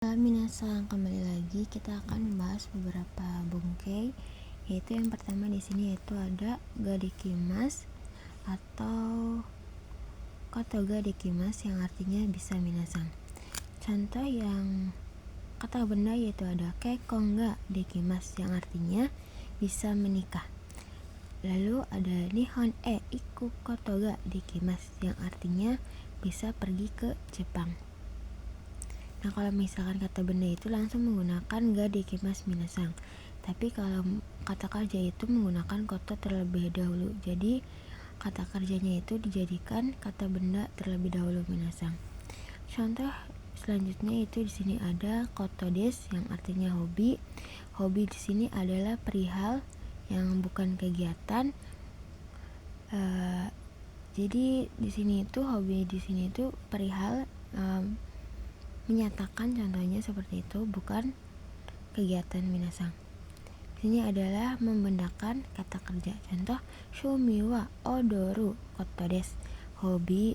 Minasan, kembali lagi kita akan membahas beberapa bungkei, yaitu yang pertama di sini yaitu ada ga dikimas atau kata ga dikimas yang artinya bisa minasan. Contoh yang kata benda yaitu ada kekong ga dikimas yang artinya bisa menikah. Lalu ada nihon iku koto ga dikimas yang artinya bisa pergi ke Jepang. Nah, kalau misalkan kata benda itu langsung menggunakan ga dikimas minasan. Tapi kalau kata kerja itu menggunakan koto terlebih dahulu. Jadi kata kerjanya itu dijadikan kata benda terlebih dahulu minasan. Contoh selanjutnya itu di sini ada koto des yang artinya hobi. Hobi di sini adalah perihal yang bukan kegiatan. Jadi di sini itu hobi di sini itu perihal menyatakan, contohnya seperti itu, bukan kegiatan minasan. Sini adalah membendakan kata kerja. Contoh shumi wa odoru koto desu. Hobi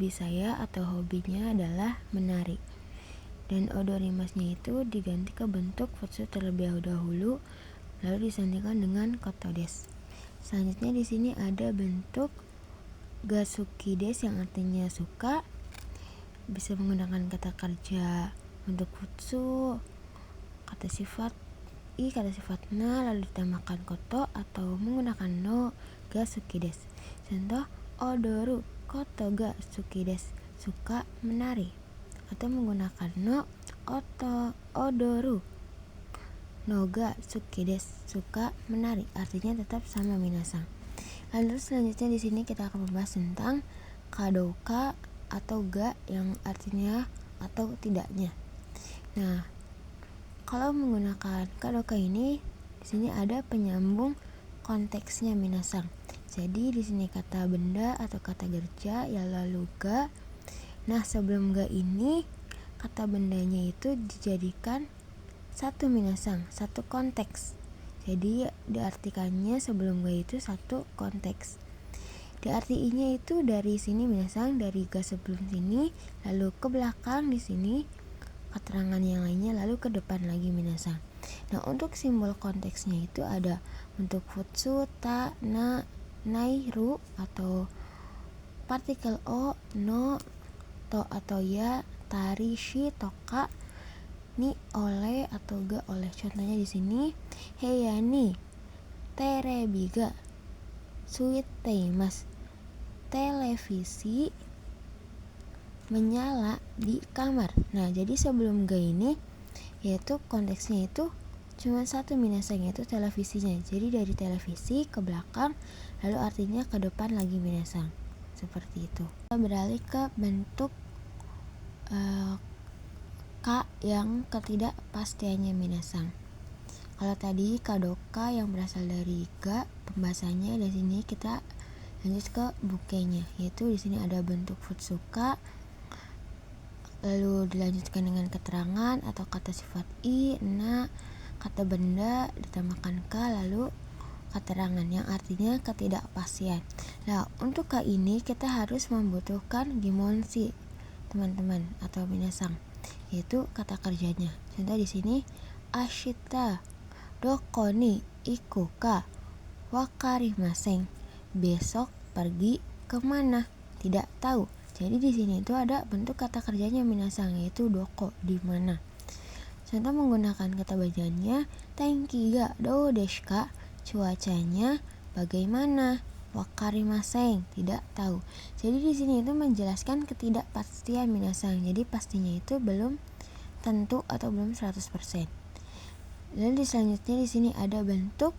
saya atau hobinya adalah menari. Dan odorimasnya itu diganti ke bentuk futsu terlebih dahulu, lalu disantikan dengan koto desu. Selanjutnya di sini ada bentuk gasuki desu yang artinya suka. Bisa menggunakan kata kerja untuk futsu, kata sifat kata sifat na, lalu ditambahkan koto atau menggunakan no ga suki desu. Contoh odoru koto ga suki desu, suka menari. Atau menggunakan no odoru no ga suki desu, suka menari, artinya tetap sama minasan. Lalu selanjutnya di sini kita akan membahas tentang kadoka atau ga yang artinya atau tidaknya. Nah, kalau menggunakan kadoka ini di sini ada penyambung konteksnya minasan. Jadi di sini kata benda atau kata kerja ya lalu ga. Nah, sebelum ga ini kata bendanya itu dijadikan satu minasan, satu konteks. Jadi diartikannya sebelum ga itu satu konteks. Diartiinnya itu dari sini minasan, dari ga sebelum sini, lalu ke belakang di sini keterangan yang lainnya, lalu ke depan lagi minasan. Nah, untuk simbol konteksnya itu ada untuk futsu, ta, na, nai, ru atau partikel o, no, to atau ya, tari, shi, toka, ni, oleh atau ga oleh. Contohnya di sini heya ni terebi ga suiteimasu. Televisi menyala di kamar. Nah, jadi sebelum ga ini yaitu konteksnya itu cuma satu minasan, yaitu televisinya. Jadi dari televisi ke belakang, lalu artinya ke depan lagi minasan. Seperti itu. Kita beralih ke bentuk ka yang ketidakpastiannya minasan. Kalau tadi kadoka yang berasal dari ga pembahasannya, di sini kita lanjut ke bukenya, yaitu di sini ada bentuk futsuka, lalu dilanjutkan dengan keterangan atau kata sifat i, na, kata benda ditambahkan ka, lalu keterangan yang artinya ketidakpastian. Nah, untuk ka ini kita harus membutuhkan gimonshi, teman-teman atau minasan, yaitu kata kerjanya. Contoh di sini ashita doko ni iku ka wakarimasen. Besok pergi kemana? Tidak tahu. Jadi di sini itu ada bentuk kata kerjanya minasan, yaitu doko, di mana. Contoh menggunakan kata bajanya tenki ga dou desu ka, cuacanya bagaimana? Wakarimasen, tidak tahu. Jadi di sini itu menjelaskan ketidakpastian minasan. Jadi pastinya itu belum tentu atau belum 100%. Lalu selanjutnya di sini ada bentuk,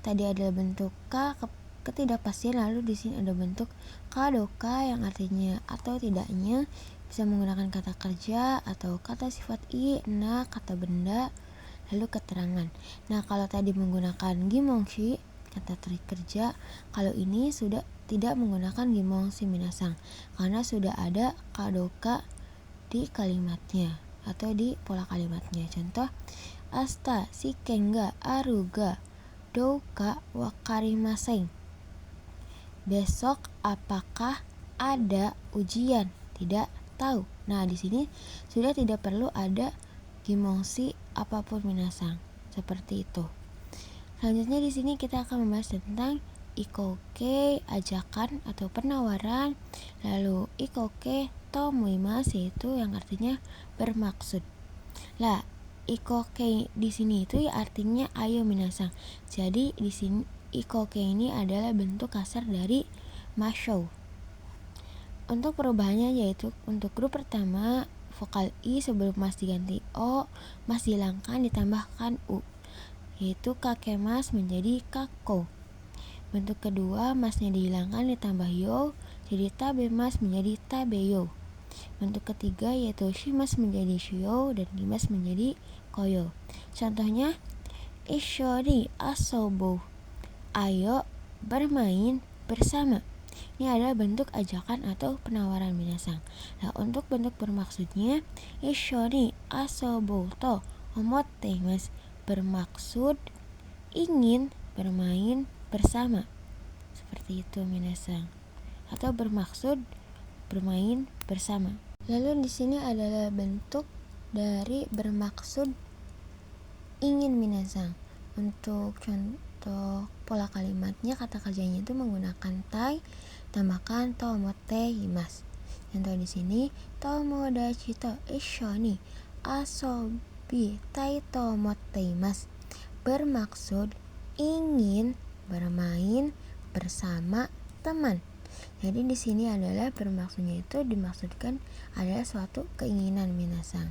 tadi ada bentuk ka ketidakpastian, lalu di sini ada bentuk kadoka yang artinya atau tidaknya, bisa menggunakan kata kerja atau kata sifat i, na, kata benda, lalu keterangan. Nah, kalau tadi menggunakan gimonshi, kata kerja, kalau ini sudah tidak menggunakan gimonshi minasan karena sudah ada kadoka di kalimatnya atau di pola kalimatnya. Contoh asta shiken ga aru ga dou ka wakarimasen. Besok apakah ada ujian? Tidak tahu. Nah, di sini sudah tidak perlu ada gimongsi apapun minasang. Seperti itu. Selanjutnya di sini kita akan membahas tentang ikoke, ajakan atau penawaran. Lalu ikoke to moimasu yaitu yang artinya bermaksud. Lah, ikoke di sini itu ya artinya ayo minasang. Jadi di sini ikoke ini adalah bentuk kasar dari masho. Untuk perubahannya yaitu untuk grup pertama vokal i sebelum mas diganti o, mas dihilangkan ditambahkan u, yaitu kakemas menjadi kako. Bentuk kedua masnya dihilangkan ditambah yo, jadi tabemas menjadi tabeyo. Bentuk ketiga yaitu shimas menjadi shio dan gimas menjadi koyo. Contohnya ishori asobo, ayo bermain bersama. Ini adalah bentuk ajakan atau penawaran minasang. Nah, untuk bentuk bermaksudnya ishori asobo to omotteimasu, bermaksud ingin bermain bersama. Seperti itu minasang. Atau bermaksud bermain bersama. Lalu di sini adalah bentuk dari bermaksud ingin minasang. Untuk contoh pola kalimatnya, kata kerjanya itu menggunakan tai tambahkan tomotteimasu. Contoh di sini tomodachi to ishoni asobi tai tomotteimasu, bermaksud ingin bermain bersama teman. Jadi di sini adalah bermaksudnya itu dimaksudkan adalah suatu keinginan minasang.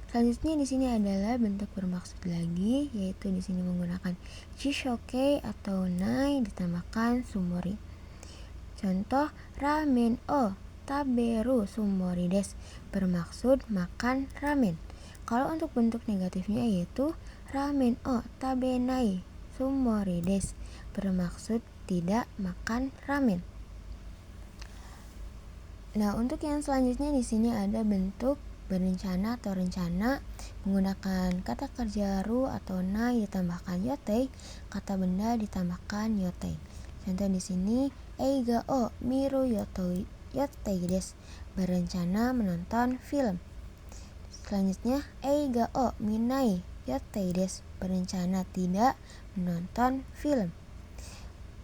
Selanjutnya di sini adalah bentuk bermaksud lagi, yaitu di sini menggunakan chishoke atau nai ditambahkan sumori. Contoh ramen o taberu sumori desu, bermaksud makan ramen. Kalau untuk bentuk negatifnya yaitu ramen o tabenai sumori desu, bermaksud tidak makan ramen. Nah, untuk yang selanjutnya di sini ada bentuk berencana atau rencana menggunakan kata kerja ru atau nai ditambahkan yotei, kata benda ditambahkan yotei. Contoh di sini eiga o miru yotei desu, berencana menonton film. Selanjutnya eiga o minai yotei desu, berencana tidak menonton film.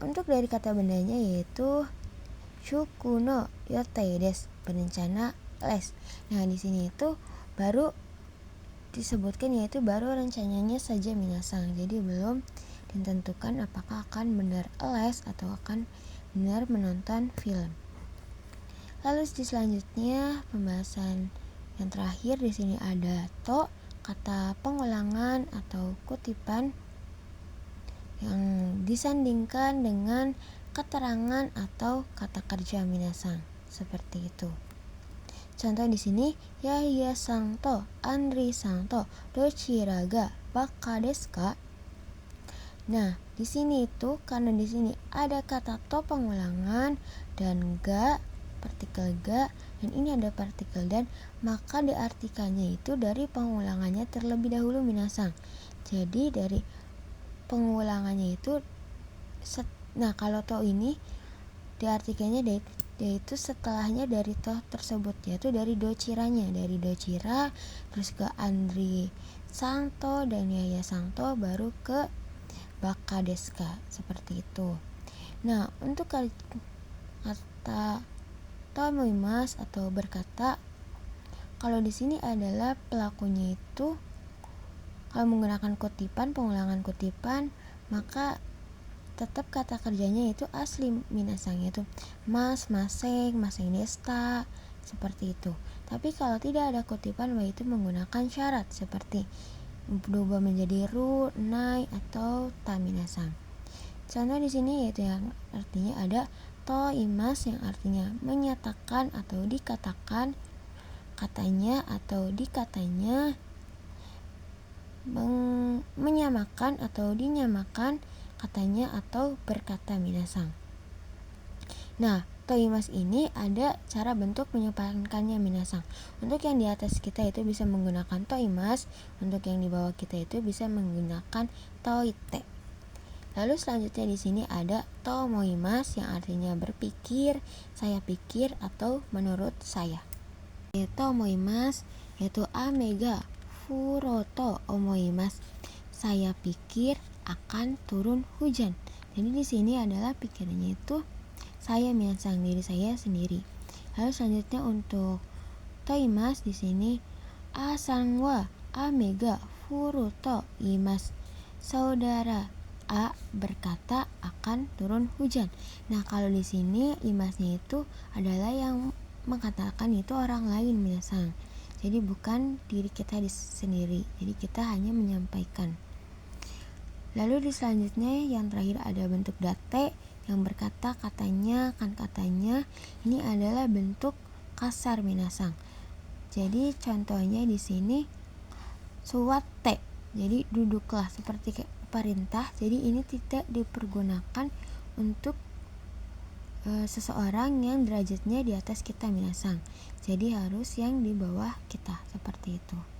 Untuk dari kata bendanya yaitu shuku no yotei desu, berencana les. Nah, di sini itu baru disebutkan yaitu baru rencananya saja minasang. Jadi belum ditentukan apakah akan benar les atau akan benar menonton film. Lalu di selanjutnya pembahasan yang terakhir di sini ada to, kata pengulangan atau kutipan yang disandingkan dengan keterangan atau kata kerja minasang. Seperti itu. Contoh di sini Yahya sang to, Andri sang to, dochira ga baka desu ka? Nah, di sini itu karena di sini ada kata to pengulangan dan ga, partikel ga, dan ini ada partikel dan, maka diartikannya itu dari pengulangannya terlebih dahulu minasang. Jadi dari pengulangannya itu nah, kalau to ini diartikannya yaitu setelahnya dari to tersebut, yaitu dari dochiranya, dari dochira terus ke Andri Sangto dan Yaya Sangto baru ke baka deska, seperti itu. Nah, untuk kata tomoimas atau berkata, kalau di sini adalah pelakunya itu kalau menggunakan kutipan, pengulangan kutipan, maka tetap kata kerjanya itu asli minasang, yaitu mas, maseng, maseng desta, seperti itu. Tapi kalau tidak ada kutipan, itu menggunakan syarat seperti berubah menjadi ru, nai, atau ta minasang. Contoh di sini yaitu yang artinya ada to imas yang artinya menyatakan atau dikatakan, katanya atau dikatanya, menyamakan atau dinyamakan, katanya atau berkata minasang. Nah, toimas ini ada cara bentuk menyepakannya minasang. Untuk yang di atas kita itu bisa menggunakan toimas, untuk yang di bawah kita itu bisa menggunakan toite. Lalu selanjutnya di sini ada tomoimas yang artinya berpikir, saya pikir, atau menurut saya. Tomoimasu, yaitu amega furoto omoimasu. Saya pikir akan turun hujan. Jadi di sini adalah pikirannya itu saya minasan, diri saya sendiri. Lalu selanjutnya untuk toimas di sini asan wa amega furuto imas. Saudara A berkata akan turun hujan. Nah, kalau di sini imasnya itu adalah yang mengatakan itu orang lain minasan. Jadi bukan diri kita sendiri. Jadi kita hanya menyampaikan. Lalu di selanjutnya yang terakhir ada bentuk date yang berkata katanya, kan katanya. Ini adalah bentuk kasar minasang. Jadi contohnya di sini suwate. Jadi duduklah, seperti perintah. Jadi ini tidak dipergunakan untuk seseorang yang derajatnya di atas kita minasang. Jadi harus yang di bawah kita, seperti itu.